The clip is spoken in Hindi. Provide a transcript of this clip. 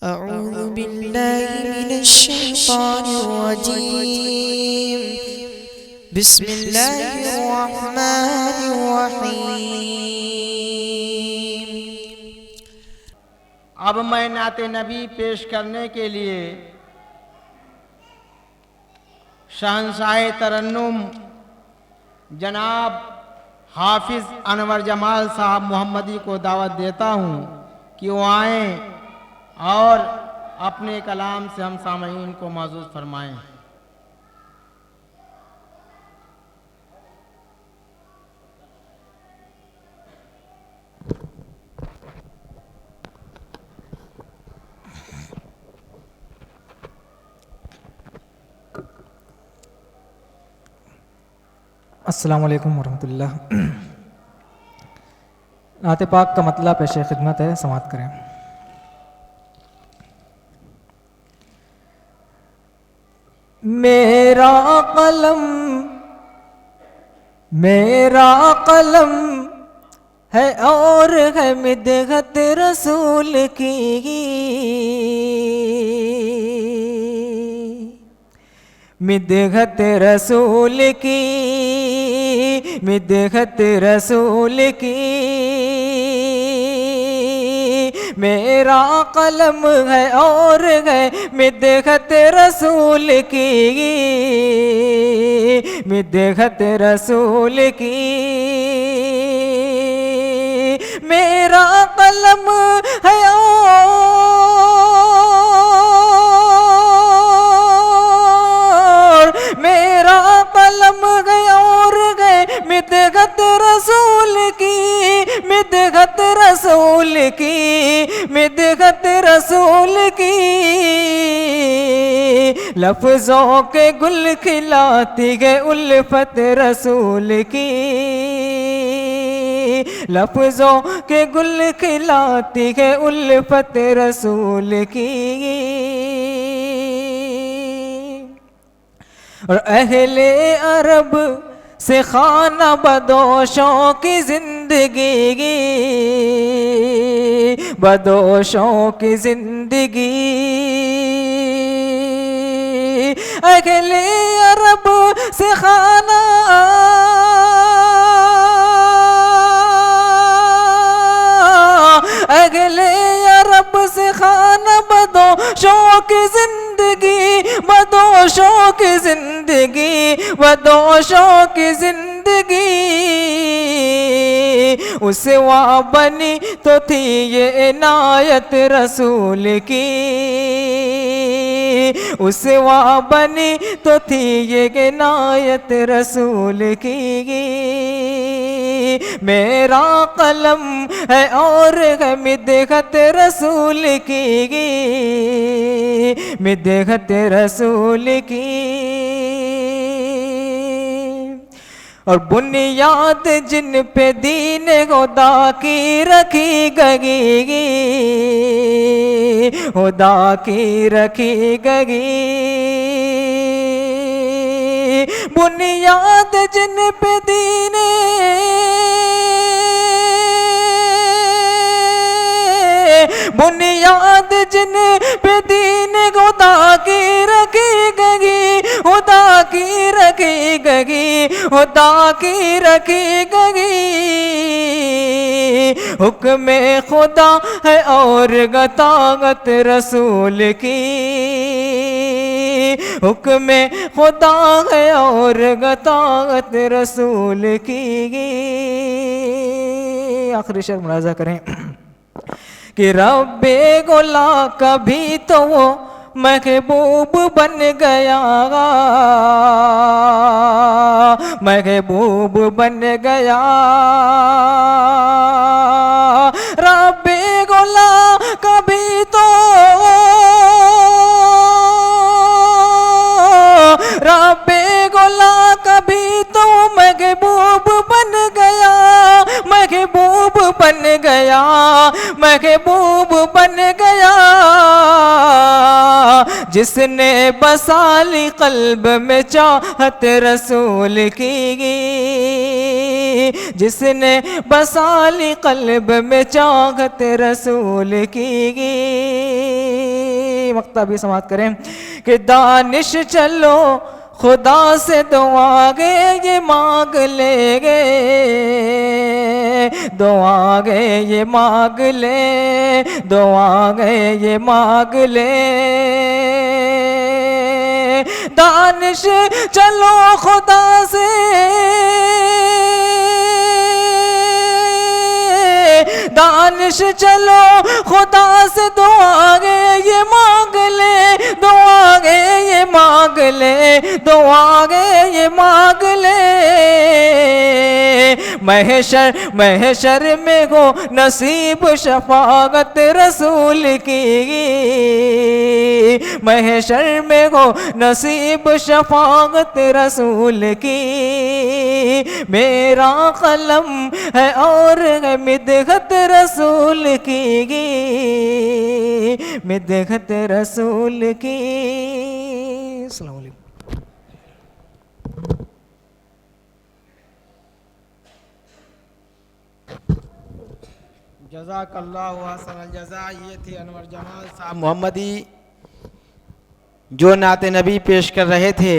अऊज़ु बिल्लाहि मिनश्शैतानिर्रजीम। बिस्मिल्लाहिर्रहमानिर्रहीम। अब मैं नाते नबी पेश करने के लिए शहंशाह तरन्नुम जनाब हाफिज अनवर जमाल साहब मोहम्मदी को दावत देता हूँ कि वो आएँ और अपने कलाम से हम सामईन को माजूज फरमाएं। अस्सलाम वालेकुम वरहमतुल्लाह। नाते पाक का मतलब पेश खिदमत है, समाअत करें। मेरा कलम है और है मिदहत रसूल की, मिदहत रसूल की, मिदहत रसूल की। मेरा कलम है और है मिदहत रसूल की, मिदहत रसूल की। मेरा कलम है और मेरा कलम है और है मिदहत रसूल की, मिदहत रसूल की, मिदहत रसूल की। लफ्ज़ों के गुल खिलाती है उल्फत रसूल की, लफ्ज़ों के गुल खिलाती है उल्फत रसूल की। और अहले अरब से खाना बदोशों की जिंदगी, बदोशों की जिंदगी। अहले अरब से खाना अगले अरब से खाना बदोशों की जिंदगी, बदोशों की जिंदगी, बदोशों की जिंदगी। उसे वहाँ बनी तो थी ये इनायत रसूल की, उसे वहाँ बनी तो थी ये इनायत रसूल की। मेरा कलम है और है मिदहत रसूल की, मिदहत रसूल की। और बुनियाद जिन पे दीन खुदा की रखी गई, खुदा की रखी गई। बुनियाद जिन पे दीन बुनियाद जिन पे दीन खुदा की रखी गई, खुदा की रखी गई, खुदा की रखी गई। हुक्म खुदा है और गतागत रसूल की, हुक्म खुदा है और गतागत रसूल की। आखिरी शेर मुलाजा करें कि रब्बे गोला कभी तो वो महबूब बन गया, महबूब बन गया। रब्बे गोला कभी तो, रब्बे गोला कभी तो महबूब बन गया, महबूब बन गया, महबूब बन गया। जिसने बसाली कल्ब में चाहत रसूल की, जिसने बसाली कल्ब में चाहत रसूल की। मक्ता भी समाप्त करें कि दानिश चलो खुदा से दुआगे ये मांग लेंगे, दुआगे ये मांग ले, दुआगे ये मांग ले। दानिश चलो खुदा से, दानिश चलो खुदा से दुआगे ये मांग ले, दुआगे ये मांग ले, दुआगे ये मांग ले। महशर महशर में हो नसीब शफाअत रसूल की, महशर में हो नसीब शफाअत रसूल की। मेरा कलम है और है मिदहत रसूल की, मिदहत रसूल की। अस्सलाम वालेकुम। जज़ाकल्लाहु अहसनल जज़ा। ये थे अनवर जमाल साहब मोहम्मदी जो नाते नबी पेश कर रहे थे।